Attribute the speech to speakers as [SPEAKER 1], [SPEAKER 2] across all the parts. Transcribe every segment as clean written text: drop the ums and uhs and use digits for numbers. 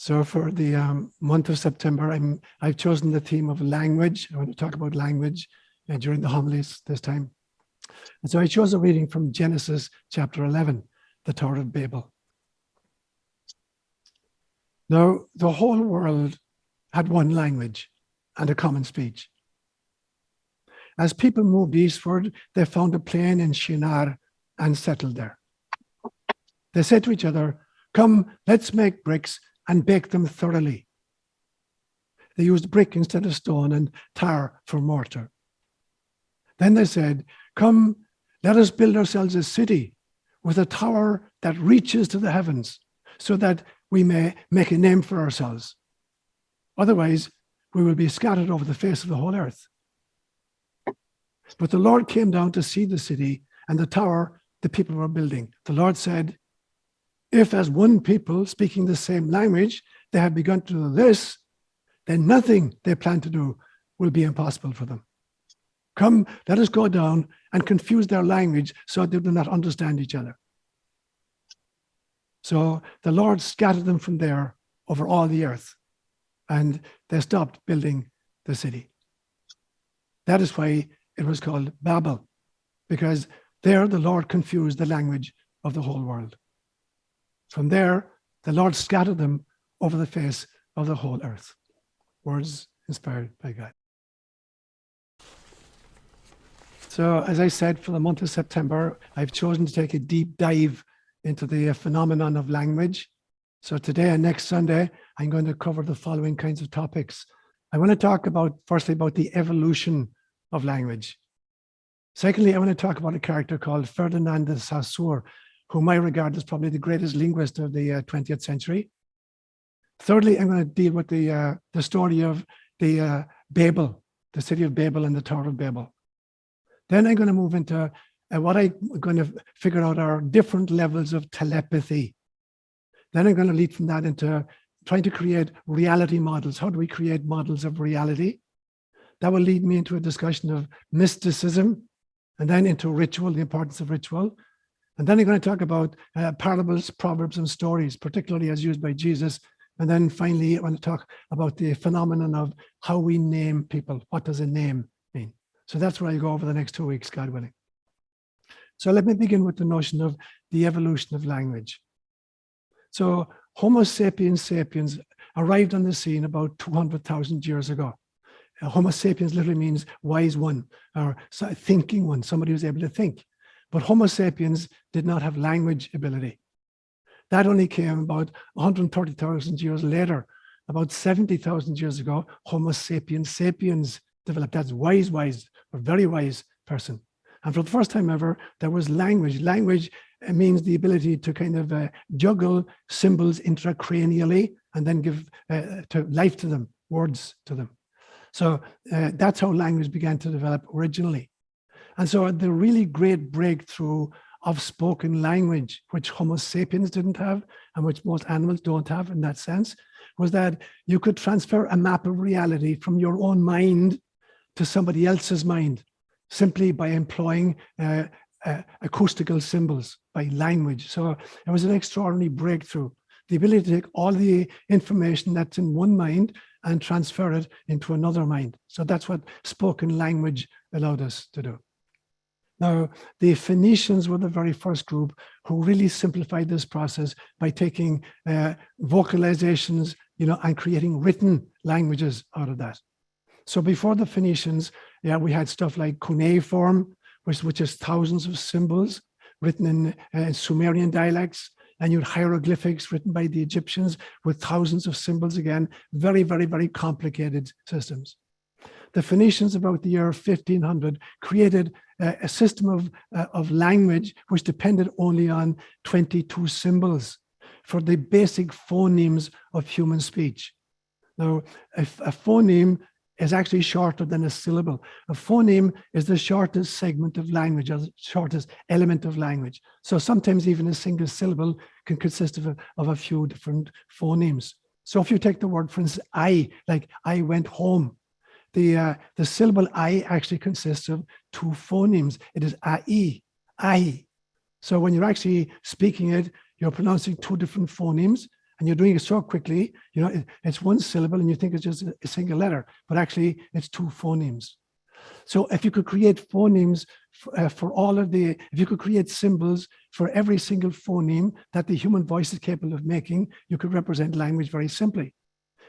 [SPEAKER 1] So for the month of September, I've chosen the theme of language. I want to talk about language during the homilies this time. And so I chose a reading from Genesis chapter 11, the Tower of Babel. Now, the whole world had one language and a common speech. As people moved eastward, they found a plain in Shinar and settled there. They said to each other, "Come, let's make bricks and bake them thoroughly." They used brick instead of stone and tar for mortar. Then they said, "Come, let us build ourselves a city with a tower that reaches to the heavens, so that we may make a name for ourselves. Otherwise, we will be scattered over the face of the whole earth." But the Lord came down to see the city and the tower the people were building. The Lord said, "If as one people speaking the same language, they have begun to do this, then nothing they plan to do will be impossible for them. Come, let us go down and confuse their language so they do not understand each other." So the Lord scattered them from there over all the earth, and they stopped building the city. That is why it was called Babel, because there the Lord confused the language of the whole world. From there, the Lord scattered them over the face of the whole earth. Words inspired by God. So, as I said, for the month of September, I've chosen to take a deep dive into the phenomenon of language. So today and next Sunday, I'm going to cover the following kinds of topics. I want to talk about, firstly, about the evolution of language. Secondly, I want to talk about a character called Ferdinand de Saussure, whom I regard as probably the greatest linguist of the 20th century. Thirdly, I'm going to deal with the story of the Babel, the city of Babel and the Tower of Babel. Then I'm going to move into what I'm going to figure out are different levels of telepathy. Then I'm going to lead from that into trying to create reality models. How do we create models of reality? That will lead me into a discussion of mysticism, and then into ritual, the importance of ritual. And then I'm going to talk about parables, proverbs, and stories, particularly as used by Jesus. And then finally, I want to talk about the phenomenon of how we name people. What does a name mean? So that's where I go over the next 2 weeks, God willing. So let me begin with the notion of the evolution of language. So Homo sapiens sapiens arrived on the scene about 200,000 years ago. Homo sapiens literally means wise one, or thinking one, somebody who's able to think. But Homo sapiens did not have language ability. That only came about 130,000 years later. About 70,000 years ago, Homo sapiens sapiens developed. That's wise, or very wise person. And for the first time ever, there was language. Language means the ability to kind of juggle symbols intracranially and then give life to them, words to them. So that's how language began to develop originally. And so the really great breakthrough of spoken language, which Homo sapiens didn't have and which most animals don't have in that sense, was that you could transfer a map of reality from your own mind to somebody else's mind simply by employing acoustical symbols, by language. So it was an extraordinary breakthrough. The ability to take all the information that's in one mind and transfer it into another mind. So that's what spoken language allowed us to do. Now, the Phoenicians were the very first group who really simplified this process by taking vocalizations, and creating written languages out of that. So before the Phoenicians, we had stuff like cuneiform, which is thousands of symbols written in Sumerian dialects, and you had hieroglyphics written by the Egyptians with thousands of symbols again, very, very, very complicated systems. The Phoenicians about the year 1500 created a system of language which depended only on 22 symbols for the basic phonemes of human speech. Now, a phoneme is actually shorter than a syllable. A phoneme is the shortest segment of language, or the shortest element of language. So sometimes even a single syllable can consist of a few different phonemes. So if you take the word, for instance, I, like I went home, the syllable I actually consists of two phonemes. It is I. So when you're actually speaking it, you're pronouncing two different phonemes, and you're doing it so quickly, it's one syllable and you think it's just a single letter, but actually it's two phonemes. So if you could create phonemes if you could create symbols for every single phoneme that the human voice is capable of making, you could represent language very simply.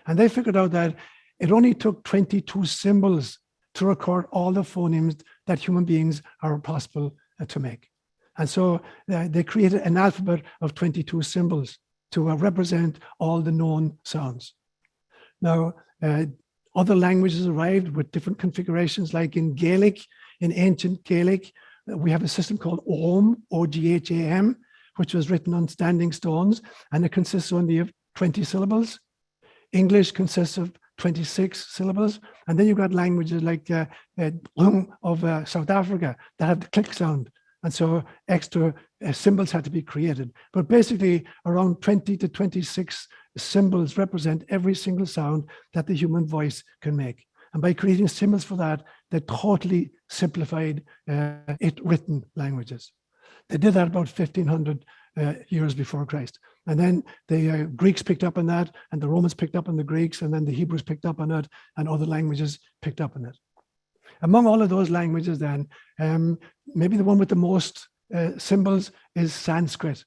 [SPEAKER 1] And they figured out that it only took 22 symbols to record all the phonemes that human beings are possible to make. And so they created an alphabet of 22 symbols to represent all the known sounds. Now, other languages arrived with different configurations, like in Gaelic, in ancient Gaelic, we have a system called Ogham, O-G-H-A-M, which was written on standing stones, and it consists only of 20 syllables. English consists of 26 syllables. And then you've got languages like of South Africa that have the click sound. And so extra symbols had to be created. But basically around 20 to 26 symbols represent every single sound that the human voice can make. And by creating symbols for that, they totally simplified written languages. They did that about 1500 years before Christ. And then the Greeks picked up on that, and the Romans picked up on the Greeks, and then the Hebrews picked up on it, and other languages picked up on it. Among all of those languages then, maybe the one with the most symbols is Sanskrit.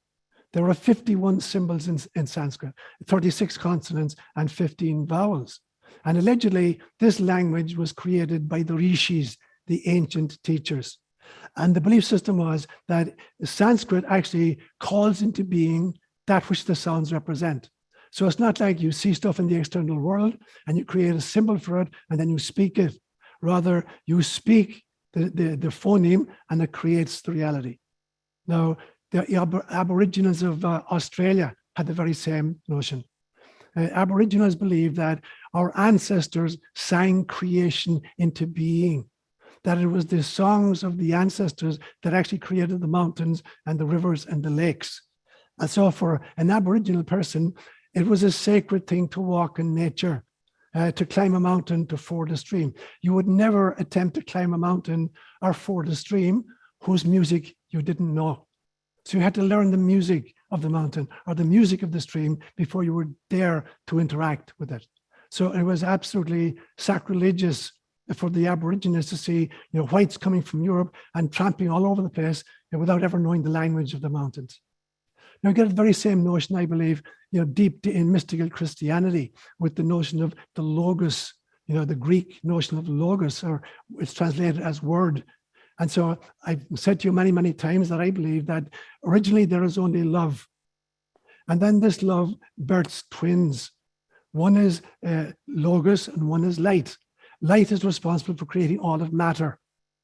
[SPEAKER 1] There are 51 symbols in Sanskrit, 36 consonants and 15 vowels. And allegedly, this language was created by the rishis, the ancient teachers. And the belief system was that Sanskrit actually calls into being that which the sounds represent. So it's not like you see stuff in the external world and you create a symbol for it and then you speak it. Rather, you speak the phoneme and it creates the reality. Now, the Aborigines of Australia had the very same notion. Aboriginals believed that our ancestors sang creation into being, that it was the songs of the ancestors that actually created the mountains and the rivers and the lakes. And so for an Aboriginal person, it was a sacred thing to walk in nature, to climb a mountain, to ford a stream. You would never attempt to climb a mountain or ford a stream whose music you didn't know. So you had to learn the music of the mountain or the music of the stream before you would dare to interact with it. So it was absolutely sacrilegious for the Aborigines to see whites coming from Europe and tramping all over the place without ever knowing the language of the mountains. Now, you get the very same notion, I believe, deep in mystical Christianity with the notion of the logos, the Greek notion of logos, or it's translated as word. And so I've said to you many, many times that I believe that originally there is only love. And then this love births twins. One is logos and one is light. Light is responsible for creating all of matter.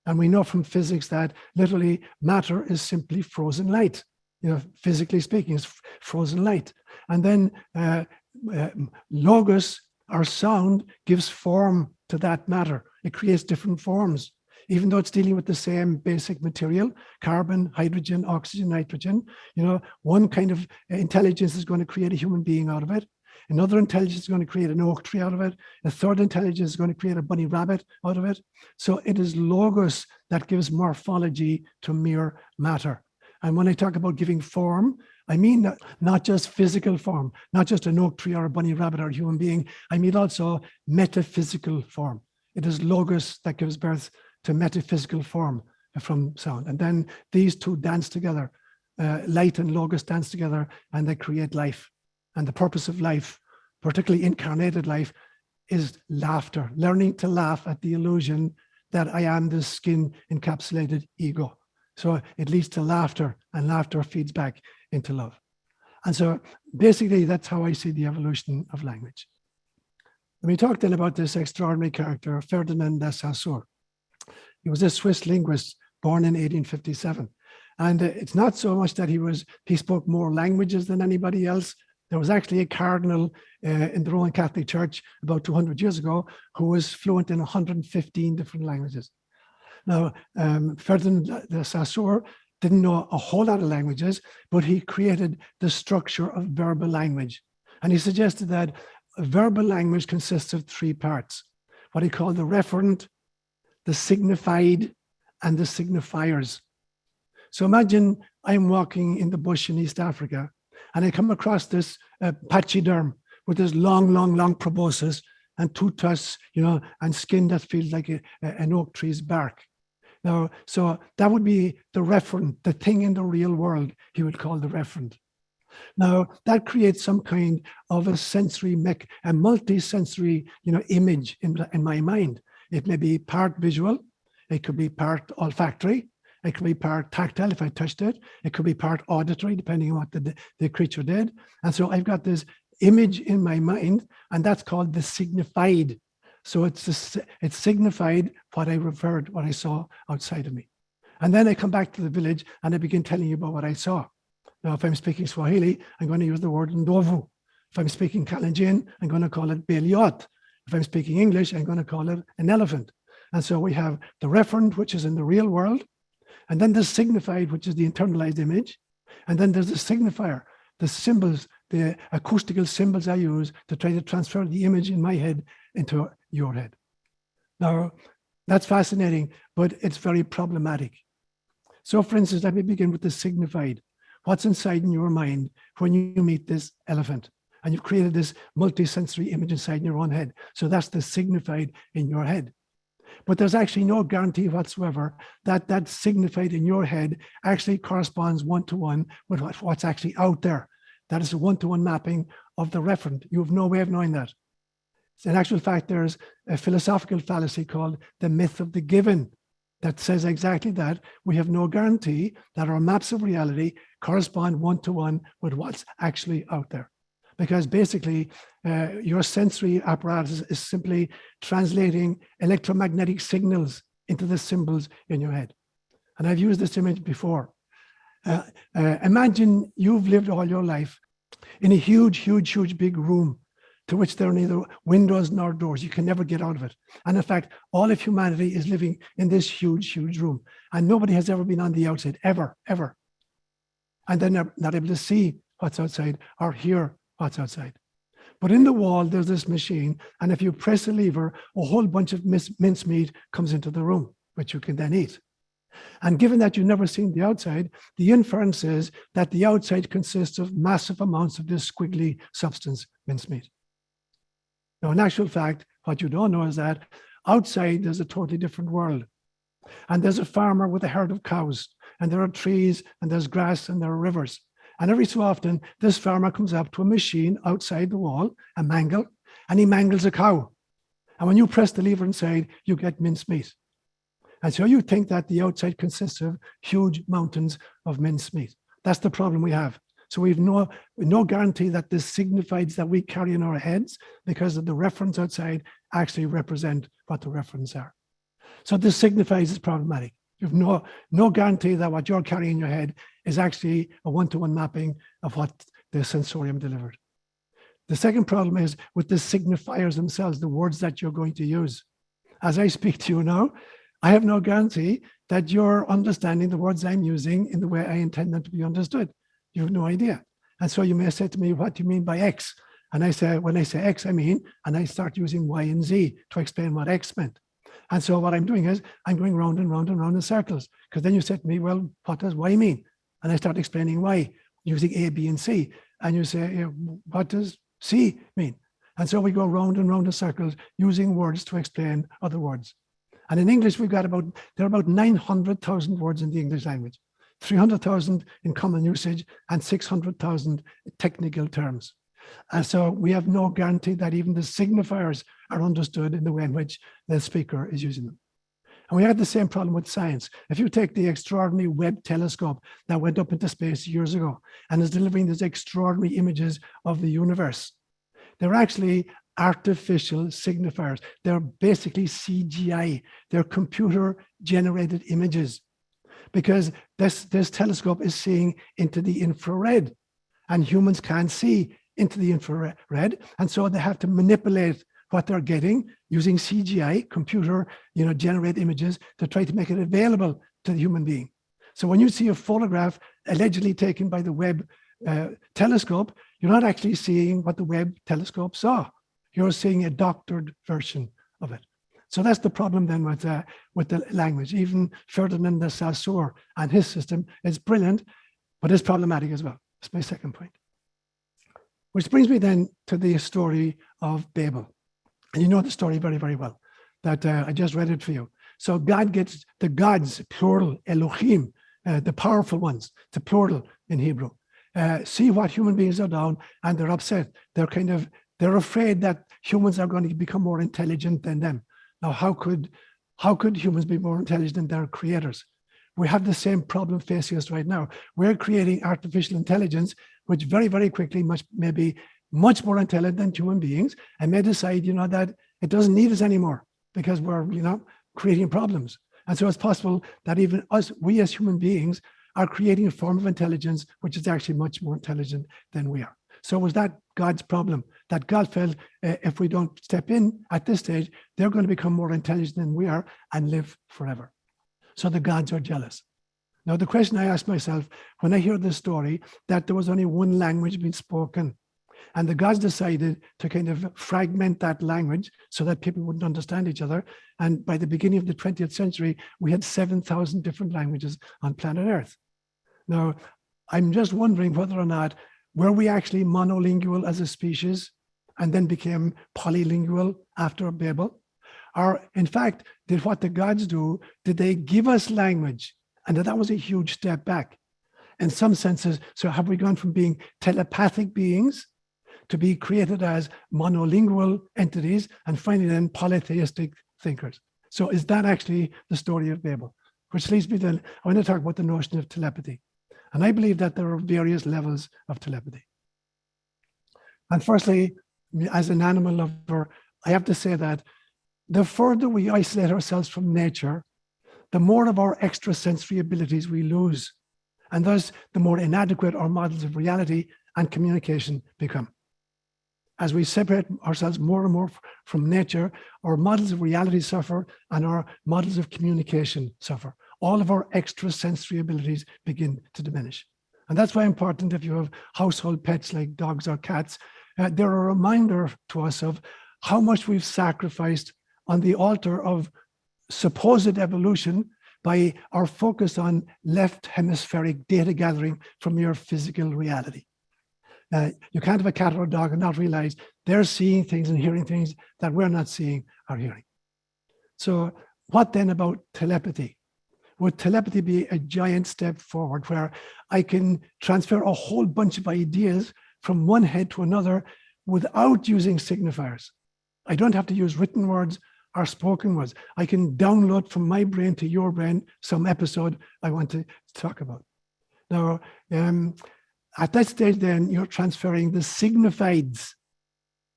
[SPEAKER 1] And we know from physics that literally matter is simply frozen light. Physically speaking, it's frozen light. And then logos, or sound, gives form to that matter. It creates different forms. Even though it's dealing with the same basic material, carbon, hydrogen, oxygen, nitrogen, one kind of intelligence is going to create a human being out of it. Another intelligence is going to create an oak tree out of it. A third intelligence is going to create a bunny rabbit out of it. So it is logos that gives morphology to mere matter. And when I talk about giving form, I mean not just physical form, not just an oak tree or a bunny rabbit or a human being. I mean also metaphysical form. It is logos that gives birth to metaphysical form from sound. And then these two dance together. Light and logos dance together and they create life. And the purpose of life, particularly incarnated life, is laughter, learning to laugh at the illusion that I am this skin encapsulated ego. So it leads to laughter, and laughter feeds back into love. And so basically that's how I see the evolution of language. When we talked then about this extraordinary character, Ferdinand de Saussure. He was a Swiss linguist born in 1857. And it's not so much that he spoke more languages than anybody else. There was actually a cardinal in the Roman Catholic Church about 200 years ago who was fluent in 115 different languages. Now, Ferdinand de Saussure didn't know a whole lot of languages, but he created the structure of verbal language. And he suggested that verbal language consists of three parts, what he called the referent, the signified, and the signifiers. So imagine I'm walking in the bush in East Africa, and I come across this pachyderm with this long proboscis and two tusks, and skin that feels like an oak tree's bark. Now, so that would be the referent, the thing in the real world he would call the referent. Now, that creates some kind of a multi-sensory, image in my mind. It may be part visual, it could be part olfactory, it could be part tactile if I touched it, it could be part auditory, depending on what the creature did. And so I've got this image in my mind, and that's called the signified. So it's signified what I saw outside of me. And then I come back to the village and I begin telling you about what I saw. Now, if I'm speaking Swahili, I'm going to use the word ndovu. If I'm speaking Kalenjin, I'm going to call it beliot. If I'm speaking English, I'm going to call it an elephant. And so we have the referent, which is in the real world, and then the signified, which is the internalized image. And then there's the signifier, the symbols, the acoustical symbols I use to try to transfer the image in my head into your head. Now, that's fascinating, but it's very problematic. So for instance, let me begin with the signified. What's inside in your mind when you meet this elephant? And you've created this multi-sensory image inside in your own head. So that's the signified in your head. But there's actually no guarantee whatsoever that that signified in your head actually corresponds one-to-one with what's actually out there. That is a one-to-one mapping of the referent. You have no way of knowing that. In actual fact, there's a philosophical fallacy called the myth of the given that says exactly that. We have no guarantee that our maps of reality correspond one-to-one with what's actually out there. Because basically, your sensory apparatus is simply translating electromagnetic signals into the symbols in your head. And I've used this image before. Imagine you've lived all your life in a huge big room to which there are neither windows nor doors. You can never get out of it. And in fact, all of humanity is living in this huge room. And nobody has ever been on the outside, ever. And they're not able to see what's outside or hear what's outside. But in the wall, there's this machine. And if you press a lever, a whole bunch of mincemeat comes into the room, which you can then eat. And given that you've never seen the outside, the inference is that the outside consists of massive amounts of this squiggly substance, mincemeat. Now, in actual fact, what you don't know is that outside there's a totally different world. And there's a farmer with a herd of cows, and there are trees, and there's grass, and there are rivers. And every so often, this farmer comes up to a machine outside the wall, a mangle, and he mangles a cow. And when you press the lever inside, you get mincemeat. And so you think that the outside consists of huge mountains of mincemeat. That's the problem we have. So we've no guarantee that the signifieds that we carry in our heads, because of the reference outside, actually represent what the reference are. So this signifies is problematic. You've no guarantee that what you're carrying in your head is actually a one-to-one mapping of what the sensorium delivered. The second problem is with the signifiers themselves, the words that you're going to use. As I speak to you now, I have no guarantee that you're understanding the words I'm using in the way I intend them to be understood. You have no idea. And so you may say to me, what do you mean by X? And I say, when I say X, I mean, and I start using Y and Z to explain what X meant. And so what I'm doing is I'm going round and round and round in circles, because then you say to me, well, what does Y mean? And I start explaining Y using A, B, and C. And you say, what does C mean? And so we go round and round in circles using words to explain other words. And in English, there are about 900,000 words in the English language, 300,000 in common usage, and 600,000 technical terms. And so we have no guarantee that even the signifiers are understood in the way in which the speaker is using them. And we have the same problem with science. If you take the extraordinary Webb telescope that went up into space years ago and is delivering these extraordinary images of the universe, they're actually artificial signifiers. They're basically CGI. They're computer-generated images, because this telescope is seeing into the infrared, and humans can't see into the infrared, and so they have to manipulate what they're getting using CGI, computer, generate images to try to make it available to the human being. So when you see a photograph allegedly taken by the Webb telescope, you're not actually seeing what the Webb telescope saw. You're seeing a doctored version of it. So that's the problem then with the language. Even Ferdinand de Saussure and his system is brilliant, but it's problematic as well. That's my second point. Which brings me then to the story of Babel. And you know the story very, very well, that I just read it for you. So God gets the gods, plural, Elohim, the powerful ones, the plural in Hebrew, see what human beings are down, and they're upset. They're afraid that humans are going to become more intelligent than them. Now, how could humans be more intelligent than their creators? We have the same problem facing us right now. We're creating artificial intelligence, which very, very quickly may be much more intelligent than human beings, and may decide, that it doesn't need us anymore because we're, creating problems. And so it's possible that even we as human beings are creating a form of intelligence which is actually much more intelligent than we are. So was that God's problem? That God felt if we don't step in at this stage, they're going to become more intelligent than we are and live forever. So the gods are jealous. Now, the question I ask myself when I hear this story, that there was only one language being spoken, and the gods decided to kind of fragment that language so that people wouldn't understand each other. And by the beginning of the 20th century, we had 7,000 different languages on planet Earth. Now, I'm just wondering whether or not were we actually monolingual as a species and then became polylingual after Babel? Or in fact, did what the gods do, did they give us language? And that was a huge step back. In some senses, so have we gone from being telepathic beings to be created as monolingual entities and finally then polytheistic thinkers? So is that actually the story of Babel? Which leads me then, I want to talk about the notion of telepathy. And I believe that there are various levels of telepathy. And firstly, as an animal lover, I have to say that the further we isolate ourselves from nature, the more of our extrasensory abilities we lose. And thus, the more inadequate our models of reality and communication become. As we separate ourselves more and more from nature, our models of reality suffer and our models of communication suffer. All of our extrasensory abilities begin to diminish. And that's why important if you have household pets like dogs or cats, they're a reminder to us of how much we've sacrificed on the altar of supposed evolution by our focus on left hemispheric data gathering from your physical reality. You can't have a cat or a dog and not realize they're seeing things and hearing things that we're not seeing or hearing. So what then about telepathy? Would telepathy be a giant step forward where I can transfer a whole bunch of ideas from one head to another without using signifiers? I don't have to use written words or spoken words. I can download from my brain to your brain some episode I want to talk about. Now, at that stage, then you're transferring the signifieds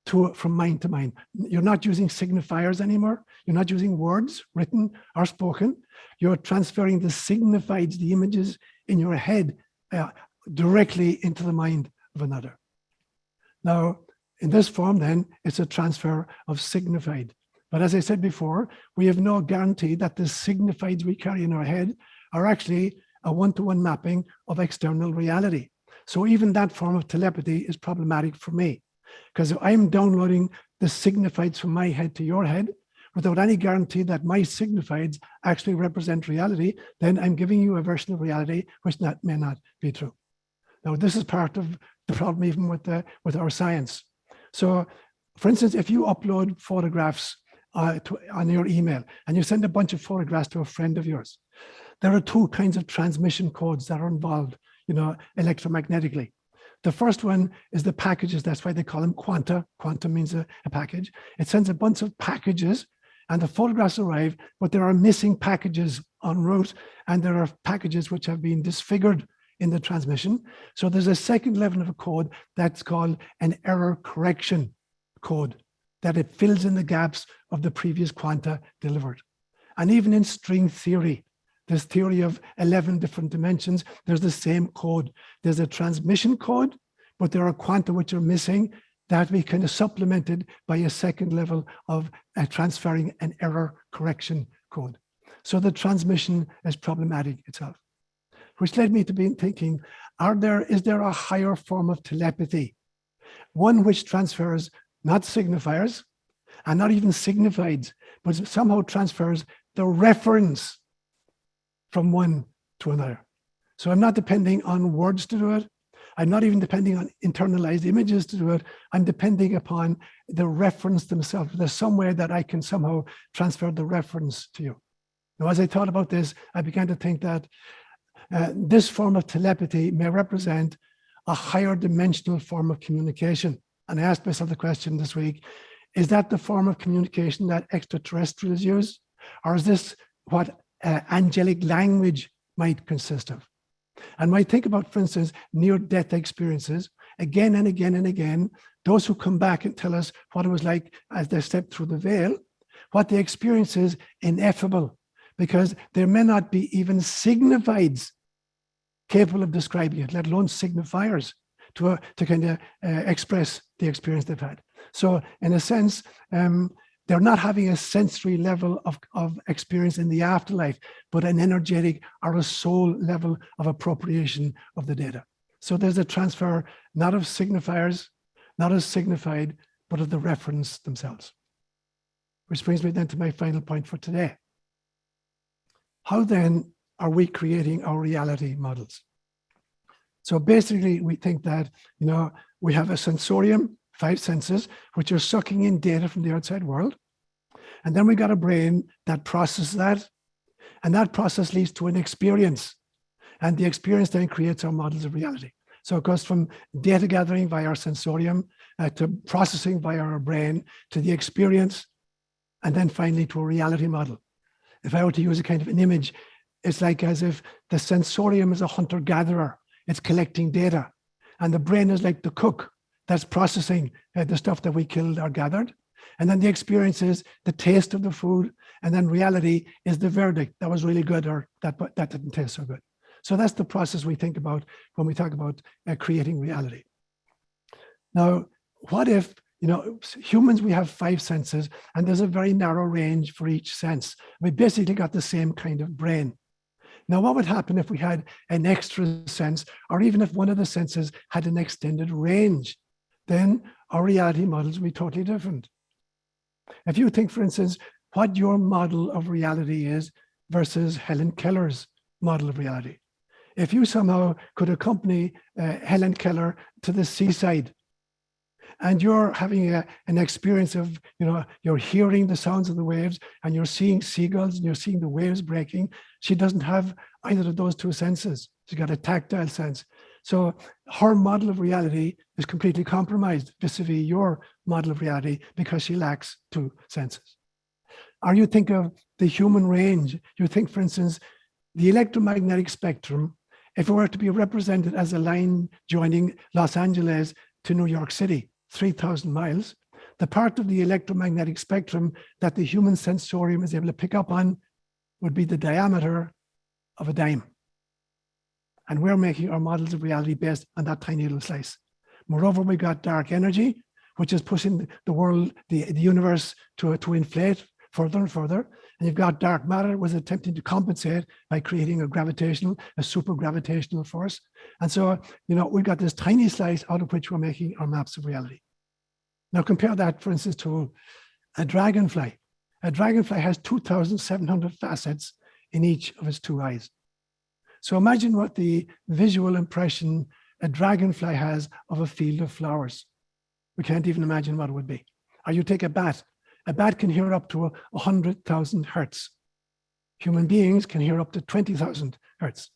[SPEAKER 1] from mind to mind. You're not using signifiers anymore. You're not using words, written or spoken. You're transferring the signifieds, the images in your head, directly into the mind of another. Now, in this form, then, it's a transfer of signified. But as I said before, we have no guarantee that the signifieds we carry in our head are actually a one-to-one mapping of external reality. So even that form of telepathy is problematic for me, because if I'm downloading the signifieds from my head to your head without any guarantee that my signifieds actually represent reality, then I'm giving you a version of reality which may not be true. Now, this is part of the problem even with our science. So, for instance, if you upload photographs on your email and you send a bunch of photographs to a friend of yours, there are two kinds of transmission codes that are involved, electromagnetically. The first one is the packages. That's why they call them quanta. Quanta means a package. It sends a bunch of packages and the photographs arrive, but there are missing packages en route, and there are packages which have been disfigured in the transmission. So there's a second level of a code that's called an error correction code, that it fills in the gaps of the previous quanta delivered. And even in string theory, this theory of 11 different dimensions, there's the same code. There's a transmission code, but there are quanta which are missing that we kind of supplemented by a second level of transferring an error correction code. So the transmission is problematic itself, which led me to be thinking, is there a higher form of telepathy? One which transfers not signifiers and not even signifieds, but somehow transfers the reference from one to another. So I'm not depending on words to do it. I'm not even depending on internalized images to do it. I'm depending upon the reference themselves. There's some way that I can somehow transfer the reference to you. Now, as I thought about this, I began to think that this form of telepathy may represent a higher dimensional form of communication. And I asked myself the question this week, is that the form of communication that extraterrestrials use? Or is this what angelic language might consist of? And when I think about, for instance, near-death experiences, again and again and again, those who come back and tell us what it was like as they stepped through the veil, what they experience is ineffable, because there may not be even signifieds capable of describing it, let alone signifiers to kind of express the experience they've had. So in a sense, they're not having a sensory level of experience in the afterlife, but an energetic or a soul level of appropriation of the data. So there's a transfer, not of signifiers, not as signified, but of the reference themselves. Which brings me then to my final point for today. How then are we creating our reality models? So basically, we think that, we have a sensorium, 5 senses, which are sucking in data from the outside world. And then we got a brain that processes that. And that process leads to an experience. And the experience then creates our models of reality. So it goes from data gathering via our sensorium to processing via our brain to the experience, and then finally to a reality model. If I were to use a kind of an image, it's like as if the sensorium is a hunter-gatherer. It's collecting data. And the brain is like the cook that's processing the stuff that we killed or gathered. And then the experience is the taste of the food. And then reality is the verdict. That was really good, or that didn't taste so good. So that's the process we think about when we talk about creating reality. Now, what if, humans, we have 5 senses, and there's a very narrow range for each sense. We basically got the same kind of brain. Now, what would happen if we had an extra sense, or even if one of the senses had an extended range? Then our reality models would be totally different. If you think, for instance, what your model of reality is versus Helen Keller's model of reality. If you somehow could accompany Helen Keller to the seaside, and you're having an experience of, you're hearing the sounds of the waves, and you're seeing seagulls, and you're seeing the waves breaking. She doesn't have either of those 2 senses. She's got a tactile sense. So her model of reality is completely compromised vis-a-vis your model of reality because she lacks 2 senses. Or you think of the human range. You think, for instance, the electromagnetic spectrum, if it were to be represented as a line joining Los Angeles to New York City, 3,000 miles, the part of the electromagnetic spectrum that the human sensorium is able to pick up on would be the diameter of a dime. And we're making our models of reality based on that tiny little slice. Moreover, we got dark energy, which is pushing the world, the universe to inflate further and further. And you've got dark matter, was attempting to compensate by creating a super gravitational force. And so, we've got this tiny slice out of which we're making our maps of reality. Now compare that, for instance, to a dragonfly. A dragonfly has 2,700 facets in each of its 2 eyes. So imagine what the visual impression a dragonfly has of a field of flowers. We can't even imagine what it would be. Or you take a bat. A bat can hear up to 100,000 hertz. Human beings can hear up to 20,000 hertz.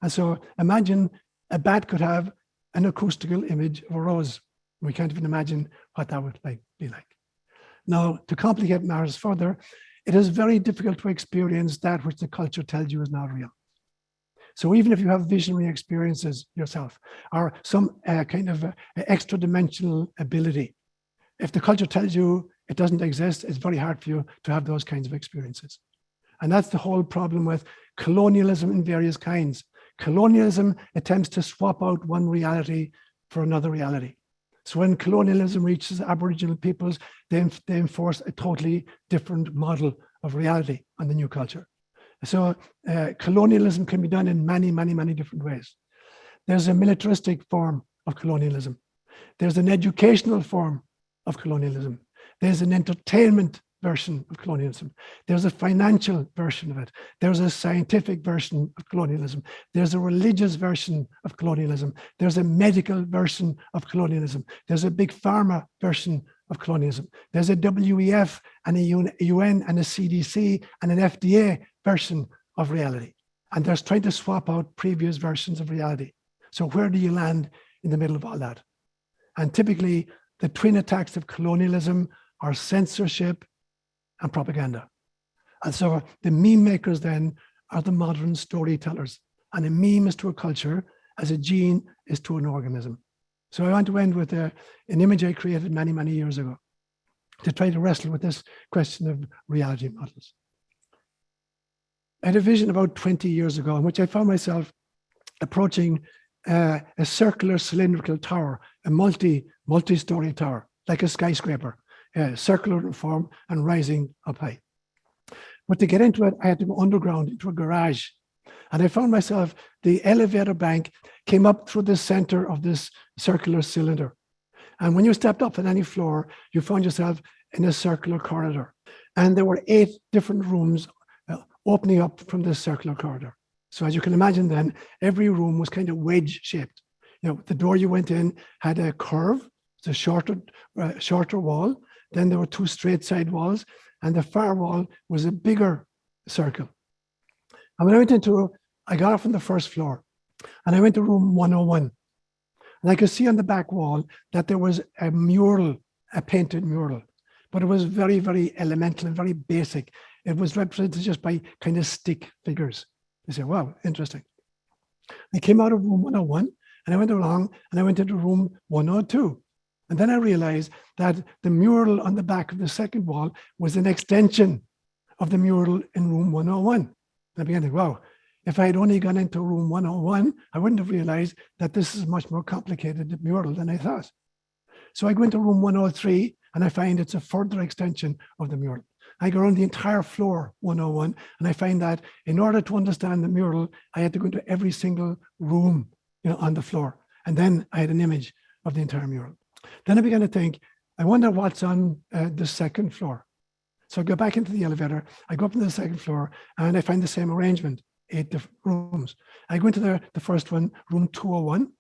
[SPEAKER 1] And so imagine a bat could have an acoustical image of a rose. We can't even imagine what that would be like. Now, to complicate matters further, it is very difficult to experience that which the culture tells you is not real. So even if you have visionary experiences yourself, or some kind of extra dimensional ability, if the culture tells you it doesn't exist, it's very hard for you to have those kinds of experiences. And that's the whole problem with colonialism in various kinds. Colonialism attempts to swap out one reality for another reality. So when colonialism reaches Aboriginal peoples, they enforce a totally different model of reality on the new culture. So colonialism can be done in many, many, many different ways. There's a militaristic form of colonialism. There's an educational form of colonialism. There's an entertainment version of colonialism. There's a financial version of it. There's a scientific version of colonialism. There's a religious version of colonialism. There's a medical version of colonialism. There's a big pharma version of colonialism. There's a WEF and a UN and a CDC and an FDA version of reality. And they're trying to swap out previous versions of reality. So where do you land in the middle of all that? And typically, the twin attacks of colonialism are censorship and propaganda. And so the meme makers then are the modern storytellers. And a meme is to a culture as a gene is to an organism. So I want to end with an image I created many, many years ago to try to wrestle with this question of reality models. I had a vision about 20 years ago in which I found myself approaching a circular cylindrical tower, a multi-story tower, like a skyscraper, circular in form and rising up high. But to get into it, I had to go underground into a garage. And I found myself, the elevator bank came up through the center of this circular cylinder. And when you stepped up on any floor, you found yourself in a circular corridor. And there were 8 different rooms opening up from this circular corridor. So as you can imagine then, every room was kind of wedge shaped. You know, the door you went in had a curve, it's a shorter wall. Then there were 2 straight side walls, and the far wall was a bigger circle. And when I went into, I got off on the first floor, and I went to room 101. And I could see on the back wall that there was a mural, a painted mural, but it was very, very elemental and very basic. It was represented just by kind of stick figures. I said, wow, interesting. I came out of room 101 and I went along and I went into room 102. And then I realized that the mural on the back of the second wall was an extension of the mural in room 101. And I began to think, wow, if I had only gone into room 101, I wouldn't have realized that this is much more complicated mural than I thought. So I go into room 103 and I find it's a further extension of the mural. I go around the entire floor 101 and I find that in order to understand the mural, I had to go into every single room, you know, on the floor. And then I had an image of the entire mural. Then I began to think, I wonder what's on the second floor. So I go back into the elevator, I go up to the second floor and I find the same arrangement, 8 different rooms. I go into the first one, room 201,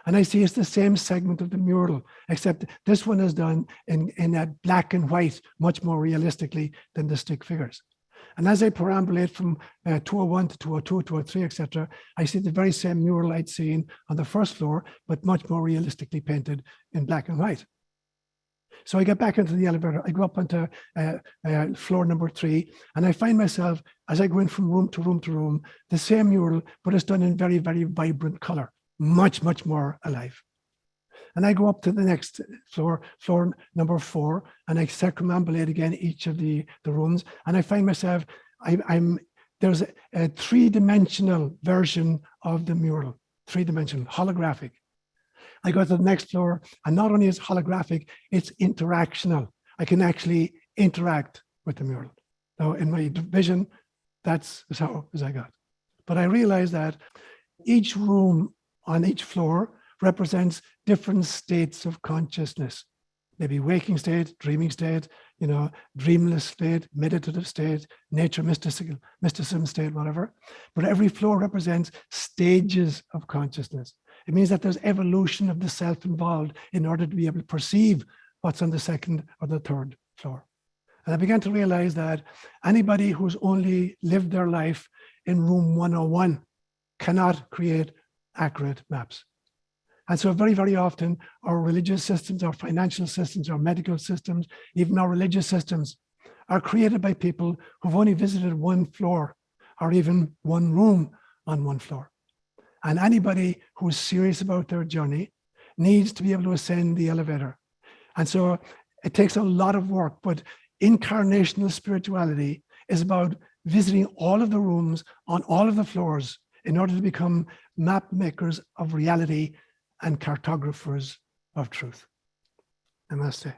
[SPEAKER 1] and I see it's the same segment of the mural, except this one is done in a black and white, much more realistically than the stick figures. And as I perambulate from 201 to 202, 203, etc., I see the very same mural I'd seen on the first floor, but much more realistically painted in black and white. So I get back into the elevator, I go up onto floor number 3, and I find myself, as I go in from room to room to room, the same mural, but it's done in very, very vibrant color, much, much more alive. And I go up to the next floor, floor number 4, and I circumambulate again each of the rooms, and I find myself, there's a 3-dimensional version of the mural, 3-dimensional, holographic. I go to the next floor, and not only is it holographic, it's interactional. I can actually interact with the mural. Now, in my vision, that's as how as I got. But I realized that each room on each floor represents different states of consciousness. Maybe waking state, dreaming state, you know, dreamless state, meditative state, nature mysticism state, whatever. But every floor represents stages of consciousness. It means that there's evolution of the self involved in order to be able to perceive what's on the second or the third floor. And I began to realize that anybody who's only lived their life in room 101 cannot create accurate maps. And so very, very often our religious systems, our financial systems, our medical systems, even our religious systems are created by people who've only visited one floor or even one room on one floor. And anybody who's serious about their journey needs to be able to ascend the elevator. And so it takes a lot of work, but incarnational spirituality is about visiting all of the rooms on all of the floors in order to become map makers of reality and cartographers of truth. Namaste.